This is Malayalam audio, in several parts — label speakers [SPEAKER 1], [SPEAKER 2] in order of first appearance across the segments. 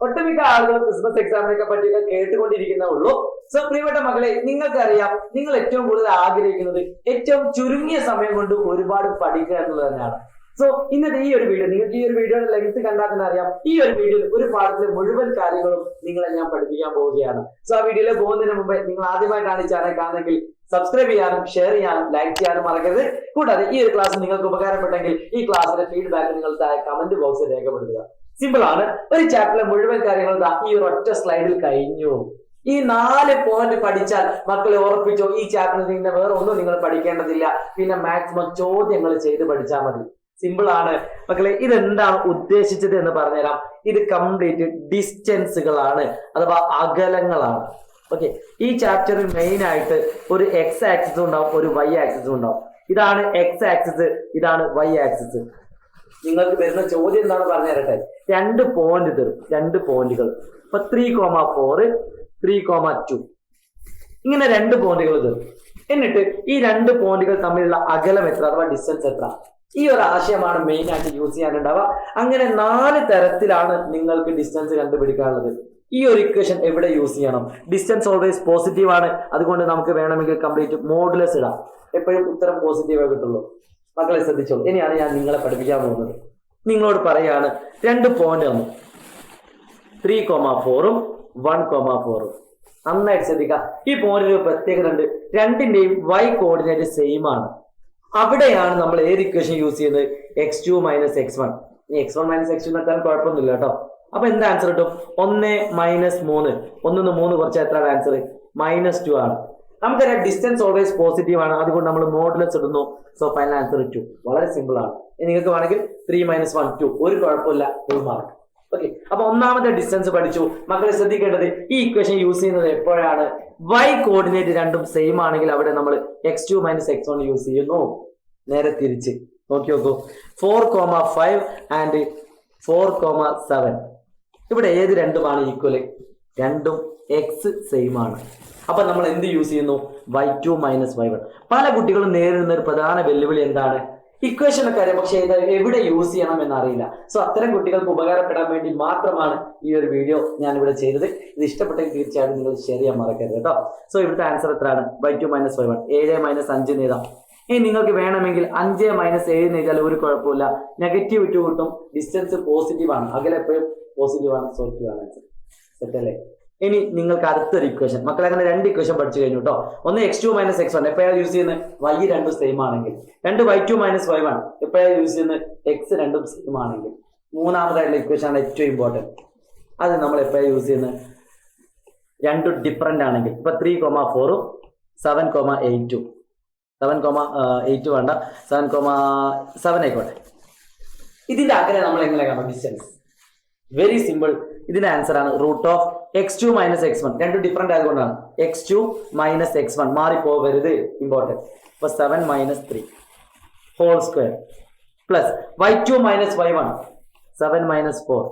[SPEAKER 1] ഒട്ടുമിക്ക ആളുകളും ക്രിസ്മസ് എക്സാമിനൊക്കെ പറ്റിയൊക്കെ കേട്ടുകൊണ്ടിരിക്കുന്നേ ഉള്ളൂ. സോ പ്രിയപ്പെട്ട മക്കളെ, നിങ്ങൾക്കറിയാം നിങ്ങൾ ഏറ്റവും കൂടുതൽ ആഗ്രഹിക്കുന്നത് ഏറ്റവും ചുരുങ്ങിയ സമയം കൊണ്ട് ഒരുപാട് പഠിക്കുക എന്നുള്ളത് തന്നെയാണ്. സോ ഇന്നത്തെ ഈ ഒരു വീഡിയോ, നിങ്ങൾക്ക് ഈ ഒരു വീഡിയോയുടെ ലെങ്ത് കണ്ടാൽ തന്നെ അറിയാം, ഈ ഒരു വീഡിയോയിൽ ഒരു പാഠത്തിലെ മുഴുവൻ കാര്യങ്ങളും നിങ്ങളെ ഞാൻ പഠിപ്പിക്കാൻ പോവുകയാണ്. സോ ആ വീഡിയോയിൽ പോകുന്നതിന് മുമ്പ് നിങ്ങൾ ആദ്യമായിട്ടാണ് ഈ ചാനൽ കാണുന്നെങ്കിൽ സബ്സ്ക്രൈബ് ചെയ്യാനും ഷെയർ ചെയ്യാനും ലൈക്ക് ചെയ്യാനും മറക്കരുത്. കൂടാതെ ഈ ഒരു ക്ലാസ് നിങ്ങൾക്ക് ഉപകാരപ്പെട്ടെങ്കിൽ ഈ ക്ലാസ്സിന്റെ ഫീഡ്ബാക്ക് നിങ്ങൾ കമന്റ് ബോക്സിൽ രേഖപ്പെടുത്തുക. സിമ്പിൾ ആണ്. ഒരു ചാപ്റ്ററിലെ മുഴുവൻ കാര്യങ്ങൾ ഈ ഒരു ഒറ്റ സ്ലൈഡിൽ കഴിഞ്ഞു. ഈ 4 പോയിന്റ് പഠിച്ചാൽ മക്കളെ ഉറപ്പിച്ചോ, ഈ ചാപ്റ്ററിൽ പിന്നെ വേറെ ഒന്നും നിങ്ങൾ പഠിക്കേണ്ടതില്ല. പിന്നെ മാക്സിമം ചോദ്യങ്ങൾ ചെയ്ത് പഠിച്ചാൽ മതി. സിമ്പിൾ ആണ് മക്കളെ. ഇതെന്താണ് ഉദ്ദേശിച്ചത് എന്ന് പറഞ്ഞുതരാം. ഇത് കംപ്ലീറ്റ് ഡിസ്റ്റൻസുകളാണ് അഥവാ അകലങ്ങളാണ്. ഓക്കെ, ഈ ചാപ്റ്ററിൽ മെയിൻ ആയിട്ട് ഒരു എക്സ് ആക്സിസും ഉണ്ടാവും, ഒരു വൈ ആക്സിസും ഉണ്ടാവും. ഇതാണ് എക്സ് ആക്സിസ്, ഇതാണ് വൈ ആക്സിസ്. നിങ്ങൾക്ക് വരുന്ന ചോദ്യം എന്താണെന്ന് പറഞ്ഞു തരട്ടെ. 2 പോയിന്റ് തരും, 2 പോയിന്റുകൾ. ഇപ്പൊ 3,4 3,2 ഇങ്ങനെ 2 പോയിന്റുകൾ തരും. എന്നിട്ട് ഈ 2 പോയിന്റുകൾ തമ്മിലുള്ള അകലം എത്ര അഥവാ ഡിസ്റ്റൻസ് എത്ര, ഈ ഒരു ആശയമാണ് മെയിൻ ആയിട്ട് യൂസ് ചെയ്യാനുണ്ടാവുക. അങ്ങനെ 4 തരത്തിലാണ് നിങ്ങൾക്ക് ഡിസ്റ്റൻസ് കണ്ടുപിടിക്കാനുള്ളത്. ഈ ഒരു ഇക്വേഷൻ എവിടെ യൂസ് ചെയ്യണം? ഡിസ്റ്റൻസ് ഓൾവേസ് പോസിറ്റീവ് ആണ്, അതുകൊണ്ട് നമുക്ക് വേണമെങ്കിൽ കംപ്ലീറ്റ് മോഡുലസ് ഇടാം. എപ്പോഴും ഉത്തരം പോസിറ്റീവേ കിട്ടുള്ളൂ. മക്കളെ ശ്രദ്ധിച്ചോളൂ. ഇനിയാണ് ഞാൻ നിങ്ങളെ പഠിപ്പിക്കാൻ പോകുന്നത്. നിങ്ങളോട് പറയാണ് 2 പോയിന്റ് തന്നു, 3,4 1,4. നന്നായിട്ട് ശ്രദ്ധിക്കുക. ഈ പോയിന്റിന് പ്രത്യേകത ഉണ്ട്. രണ്ടിന്റെയും y കോർഡിനേറ്റ് സെയിം ആണ്. അവിടെയാണ് നമ്മൾ ഏത് ഇക്വേഷൻ യൂസ് ചെയ്യുന്നത്? x2 - x1. x1 - x2 എത്താൻ കുഴപ്പമൊന്നുമില്ല കേട്ടോ. അപ്പൊ എന്താ ആൻസർ കിട്ടും? 1 - 3. 1 3 കുറച്ച് എത്ര ആൻസർ? -2 ആണ്. നമുക്കറിയാം ഡിസ്റ്റൻസ് ഓൾവേസ് പോസിറ്റീവ് ആണ്, അതുകൊണ്ട് നമ്മൾ മോഡുലസ് ഇടുന്നു. So final answer 2. വളരെ സിമ്പിൾ ആണ്. നിങ്ങൾക്ക് വേണമെങ്കിൽ 3 - 1 2, ഒരു കുഴപ്പമില്ല, 1 മാർക്ക്. ഓക്കെ, അപ്പൊ ഒന്നാമത്തെ ഡിസ്റ്റൻസ് പഠിച്ചു. മക്കളെ ശ്രദ്ധിക്കേണ്ടത്, ഈ ഇക്വേഷൻ യൂസ് ചെയ്യുന്നത് എപ്പോഴാണ്? y കോർഡിനേറ്റ് രണ്ടും സെയിം ആണെങ്കിൽ അവിടെ നമ്മൾ x2 - x1 യൂസ് ചെയ്യുന്നു. നേരെ തിരിച്ച് നോക്കി നോക്കൂ. 4,5 ആൻഡ് 4,7. ഇവിടെ ഏത് രണ്ടുമാണ് ഈക്വല്? രണ്ടും എക്സ് സെയിം ആണ്. അപ്പൊ നമ്മൾ എന്ത് യൂസ് ചെയ്യുന്നു? y2 - y1. പല കുട്ടികളും നേരിടുന്ന ഒരു പ്രധാന വെല്ലുവിളി എന്താണ്? ഇക്വേഷൻ ഒക്കെ അറിയാം, പക്ഷെ എവിടെ യൂസ് ചെയ്യണം എന്നറിയില്ല. സോ അത്തരം കുട്ടികൾക്ക് ഉപകാരപ്പെടാൻ വേണ്ടി മാത്രമാണ് ഈ ഒരു വീഡിയോ ഞാൻ ഇവിടെ ചെയ്തത്. ഇത് ഇഷ്ടപ്പെട്ടെങ്കിൽ തീർച്ചയായിട്ടും നിങ്ങൾ ഷെയർ ചെയ്യാൻ മറക്കരുത് കേട്ടോ. സോ ഇവിടുത്തെ ആൻസർ എത്രയാണ്? y2 - y1. 7 - 5 എഴുതാം. ഇനി നിങ്ങൾക്ക് വേണമെങ്കിൽ 5 - 7 എഴുതിയാൽ ഒരു കുഴപ്പമില്ല. നെഗറ്റീവ് 2 കിട്ടും. ഡിസ്റ്റൻസ് പോസിറ്റീവ് ആണ്, അകലെ എപ്പോഴും പോസിറ്റീവ് ആണ്. സോ 2 ആണ് ആൻസർ. സെറ്റ് അല്ലേ? ഇനി നിങ്ങൾക്ക് അടുത്തൊരു ഇക്വേഷൻ. മക്കളെ അങ്ങനെ 2 ഇക്വേഷൻ പഠിച്ചു കഴിഞ്ഞു കേട്ടോ. ഒന്ന് x2 - x1 എപ്പോഴാണ് യൂസ് ചെയ്യുന്നത്? y രണ്ടും സെയിം ആണെങ്കിൽ. 2 y2 - y1 എപ്പോഴാണ് യൂസ് ചെയ്യുന്നത്? x രണ്ടും സെയിം ആണെങ്കിൽ. മൂന്നാമതായിട്ടുള്ള ഇക്വേഷൻ ആണ് ഏറ്റവും ഇമ്പോർട്ടൻറ്റ്. അത് നമ്മൾ എപ്പോഴാണ് യൂസ് ചെയ്യുന്നത്? രണ്ടും ഡിഫറെന്റ് ആണെങ്കിൽ. ഇപ്പൊ 3,4 7,8. 7,8 വേണ്ട, 7,7 ആയിക്കോട്ടെ. ഇതിന്റെ അകലെ നമ്മൾ എങ്ങനെ കാണാം? Distance very simple. ഇതിന്റെ ആൻസർ ആണ് √x2 - x1. രണ്ടും ഡിഫറെന്റ് ആയതുകൊണ്ടാണ്. x2 - x1 മാറിപ്പോവരുത്, important. ഇപ്പൊ 7 - 3 whole square plus y2 - y1 7 - 4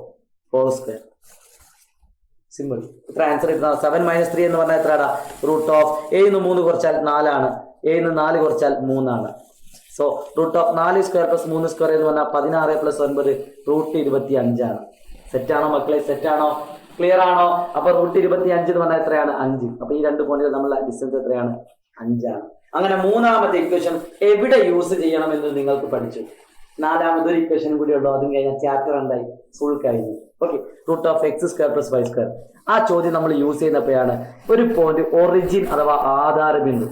[SPEAKER 1] whole square. Simple. ഇത്ര ആൻസർ കിട്ടുന്ന 7 - 3 എന്ന് പറഞ്ഞാൽ എത്രയാണ്? √7 3 കുറച്ചാൽ 4 ആണ്. 7 4 കുറച്ചാൽ 3 ആണ്. സോ √4 സ്ക്വയർ പ്ലസ് 3 സ്ക്വയർ എന്ന് പറഞ്ഞാൽ 16 + 9 √25 ആണ്. സെറ്റാണോ മക്കളെ? സെറ്റാണോ? ക്ലിയർ ആണോ? അപ്പൊ √25 എന്ന് പറഞ്ഞാൽ എത്രയാണ്? 5. അപ്പൊ ഈ 2 പോയിന്റുകൾ തമ്മിലുള്ള ഡിസ്റ്റൻസ് എത്രയാണ്? 5 ആണ്. അങ്ങനെ മൂന്നാമത്തെ ഇക്വേഷൻ എവിടെ യൂസ് ചെയ്യണം എന്ന് നിങ്ങൾക്ക് പഠിച്ചു. നാലാമതൊരു ഇക്വേഷൻ കൂടി ഉണ്ടോ? അതും കഴിഞ്ഞാൽ ചാപ്റ്റർ എന്തായി? ഫുൾ കഴിഞ്ഞു. Okay, √x² + y². ആ ചോദ്യം നമ്മൾ യൂസ് ചെയ്യുന്നപ്പോഴാണ് ഒരു പോയിന്റ് ഒറിജിൻ അഥവാ ആധാര ബിന്ദു.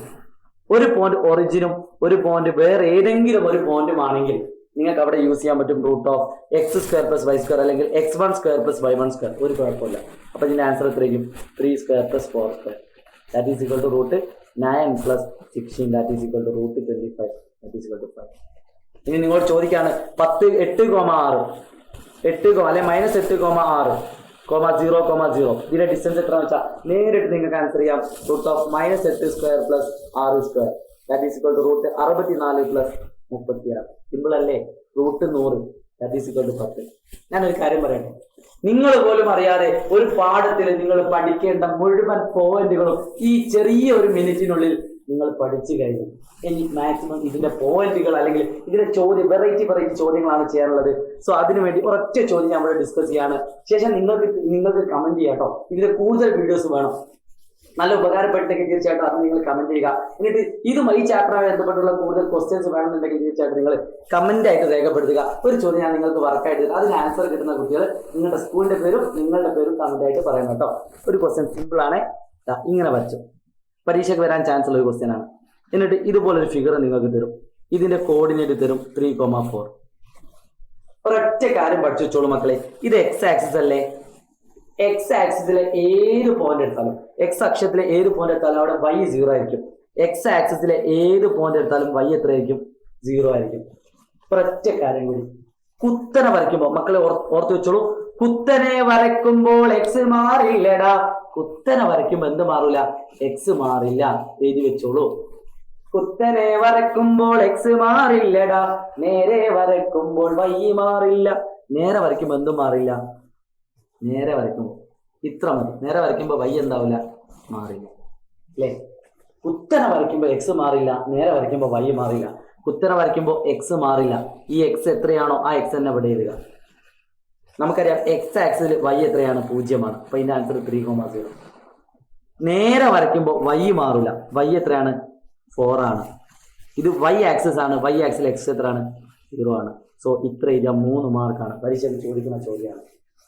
[SPEAKER 1] ഒരു പോയിന്റ് ഒറിജിനും ഒരു പോയിന്റ് വേറെ ഏതെങ്കിലും ഒരു പോയിന്റും ആണെങ്കിൽ നിങ്ങൾക്ക് അവിടെ യൂസ് ചെയ്യാൻ പറ്റും √x² + y² അല്ലെങ്കിൽ x1² + y1². ഒരു കുഴപ്പമില്ല. അപ്പൊ ഇതിന്റെ ആൻസർ എത്രയായിരിക്കും? 3² + 4². That is equal to √9 + 16 that is equal to √25 that is equal to 5. ഇനി നിങ്ങളോട് ചോദിക്കാണ് 8,6 അല്ലെ -8,6 0,0. ഇതിന്റെ ഡിസ്റ്റൻസ് എത്ര വെച്ചാൽ നേരിട്ട് നിങ്ങൾക്ക് ആൻസർ ചെയ്യാം. √-8² + 6² that is equal to √64 + 36. Simple അല്ലേ? √100 ദാറ്റ് ഈസ് ഈക്വൽ ടു 10. ഞാനൊരു കാര്യം പറയട്ടെ. നിങ്ങൾ പോലും അറിയാതെ ഒരു പാഠത്തിൽ നിങ്ങൾ പഠിക്കേണ്ട മുഴുവൻ പോയിന്റുകളും ഈ ചെറിയ ഒരു മിനിറ്റിനുള്ളിൽ നിങ്ങൾ പഠിച്ചു കഴിഞ്ഞു. ഇനി മാക്സിമം ഇതിന്റെ പോയിന്റുകൾ അല്ലെങ്കിൽ ഇതിന്റെ ചോദ്യം വെറൈറ്റി ചോദ്യങ്ങളാണ് ചെയ്യാനുള്ളത്. സോ അതിനുവേണ്ടി ഒരൊറ്റ ചോദ്യം ഞാൻ ഇവിടെ ഡിസ്കസ് ചെയ്യാണ്. ശേഷം നിങ്ങൾക്ക് കമന്റ് ചെയ്യാം കേട്ടോ. ഇതിന്റെ കൂടുതൽ വീഡിയോസ് വേണം, നല്ല ഉപകാരപ്പെട്ടെങ്കിൽ തീർച്ചയായിട്ടും അത് നിങ്ങൾ കമന്റ് ചെയ്യുക. എന്നിട്ട് ഇതുമായി ഈ ചാപ്റ്ററുമായി ബന്ധപ്പെട്ടുള്ള കൂടുതൽ ക്വസ്റ്റ്യൻസ് വേണമെന്നുണ്ടെങ്കിൽ തീർച്ചയായിട്ടും നിങ്ങൾ കമന്റ് ആയിട്ട് രേഖപ്പെടുത്തുക. ഒരു ചോദ്യം ഞാൻ നിങ്ങൾക്ക് വർക്കായിട്ട് തരാം, അതിന് ആൻസർ കിട്ടുന്ന കുട്ടികൾ നിങ്ങളുടെ സ്കൂളിന്റെ പേരും നിങ്ങളുടെ പേരും കമന്റ് ആയിട്ട് പറയണം കേട്ടോ. ഒരു ക്വസ്റ്റ്യൻ സിമ്പിൾ ആണ്, ഇങ്ങനെ വച്ചു പരീക്ഷയ്ക്ക് വരാൻ ചാൻസ് ഉള്ള ഒരു ക്വസ്റ്റ്യൻ ആണ്. എന്നിട്ട് ഇതുപോലൊരു ഫിഗർ നിങ്ങൾക്ക് തരും, ഇതിന്റെ കോർഡിനേറ്റ് തരും 3,4. ഒരൊറ്റ കാര്യം പഠിച്ചു വെച്ചോളൂ മക്കളെ, ഇത് എക്സ് ആക്സിസ് അല്ലേ? എക്സ് ആക്സിസിലെ ഏത് പോയിന്റ് എടുത്താലും, എക്സ് അക്ഷത്തിലെ ഏത് പോയിന്റ് എടുത്താലും അവിടെ y 0 ആയിരിക്കും. എക്സ് ആക്സിസിലെ ഏത് പോയിന്റ് എടുത്താലും y എത്രയായിരിക്കും? 0 ആയിരിക്കും. ഒരൊറ്റ കാര്യം കൂടി, കുത്തനെ വരയ്ക്കുമ്പോൾ മക്കളെ ഓർത്ത് വെച്ചോളൂ, കുത്തനെ വരയ്ക്കുമ്പോൾ എക്സ് മാറില്ലടാ. കുത്തനെ വരയ്ക്കുമ്പോൾ എന്ത് മാറില്ല? എക്സ് മാറില്ല. എഴുതി വെച്ചോളൂ, കുത്തനെ വരയ്ക്കുമ്പോൾ എക്സ് മാറില്ലടാ, നേരെ വരയ്ക്കുമ്പോൾ y മാറില്ല. നേരെ വരയ്ക്കുമ്പോൾ എന്തും മാറില്ല, നേരെ വരയ്ക്കുമ്പോൾ ഇത്ര മതി. നേരെ വരയ്ക്കുമ്പോൾ y എന്താവില്ല? മാറില്ല അല്ലേ? കുത്തനെ വരയ്ക്കുമ്പോൾ എക്സ് മാറില്ല, നേരെ വരയ്ക്കുമ്പോൾ y മാറില്ല. കുത്തനെ വരയ്ക്കുമ്പോൾ എക്സ് മാറില്ല, ഈ എക്സ് എത്രയാണോ ആ എക്സ് തന്നെ ഇവിടെ എഴുതുക. നമുക്കറിയാം എക്സ് ആക്സിൽ y എത്രയാണ്? 0 അപ്പൊ ഇതിന്റെ ആൻസർ 3,0. നേരെ വരയ്ക്കുമ്പോൾ y മാറില്ല, y എത്രയാണ്? 4 ആണ്. ഇത് y ആക്സിസ് ആണ്, y ആക്സിൽ എക്സ് എത്രയാണ്? 0 ആണ്. സോ ഇത്ര എഴുതിയാൽ 3 മാർക്കാണ്. പരീക്ഷയ്ക്ക് ചോദിക്കുന്ന ചോദ്യമാണ്.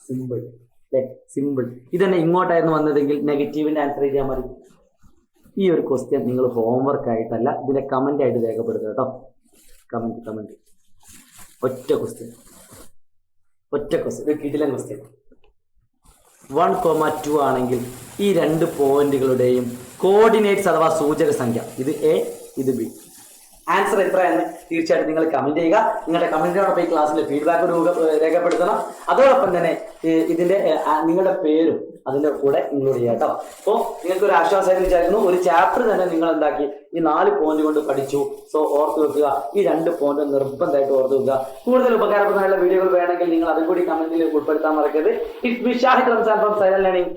[SPEAKER 1] സിമ്പിൾ അല്ലെ? സിമ്പിൾ. ഇതന്നെ ഇങ്ങോട്ടായിരുന്നു വന്നതെങ്കിൽ നെഗറ്റീവിന്റെ ആൻസർ എഴുതിയാൽ മതി. ഈ ഒരു ക്വസ്റ്റ്യൻ നിങ്ങൾ ഹോംവർക്ക് ആയിട്ടല്ല, ഇതിന്റെ കമന്റ് ആയിട്ട് രേഖപ്പെടുത്തുക കേട്ടോ. കമന്റ് ഒറ്റ ക്വസ്റ്റ്യൻ, ഒരു കിടിലൻ ക്വസ്റ്റ്യൻ. 1,2 ആണെങ്കിൽ ഈ രണ്ട് പോയിന്റുകളുടെയും കോർഡിനേറ്റ്സ് അഥവാ സൂചക സംഖ്യ, ഇത് എ ഇത് ബി. ആൻസർ എത്രയെന്ന് തീർച്ചയായിട്ടും നിങ്ങൾ കമന്റ് ചെയ്യുക. നിങ്ങളുടെ കമന്റിനോടൊപ്പം ഈ ക്ലാസ്സിലെ ഫീഡ്ബാക്ക് രേഖപ്പെടുത്തണം. അതോടൊപ്പം തന്നെ ഇതിന്റെ നിങ്ങളുടെ പേരും അതിന്റെ കൂടെ ഇൻക്ലൂഡ് ചെയ്യാം കേട്ടോ. അപ്പോൾ നിങ്ങൾക്ക് ഒരു ആശ്വാസമായിട്ട് വിചാരിക്കുന്നു. ഒരു ചാപ്റ്റർ തന്നെ നിങ്ങൾ എന്താക്കി ഈ 4 പോയിന്റ് കൊണ്ട് പഠിച്ചു. സോ ഓർത്ത് വെക്കുക, ഈ 2 പോയിന്റ് നിർബന്ധമായിട്ട് ഓർത്ത് വെക്കുക. കൂടുതൽ ഉപകാരപ്രദമായുള്ള വീഡിയോകൾ വേണമെങ്കിൽ നിങ്ങൾ അതും കൂടി കമന്റിൽ ഉൾപ്പെടുത്താൻ മറക്കരുത്. It's me Shahid Ramzan from xylem learning.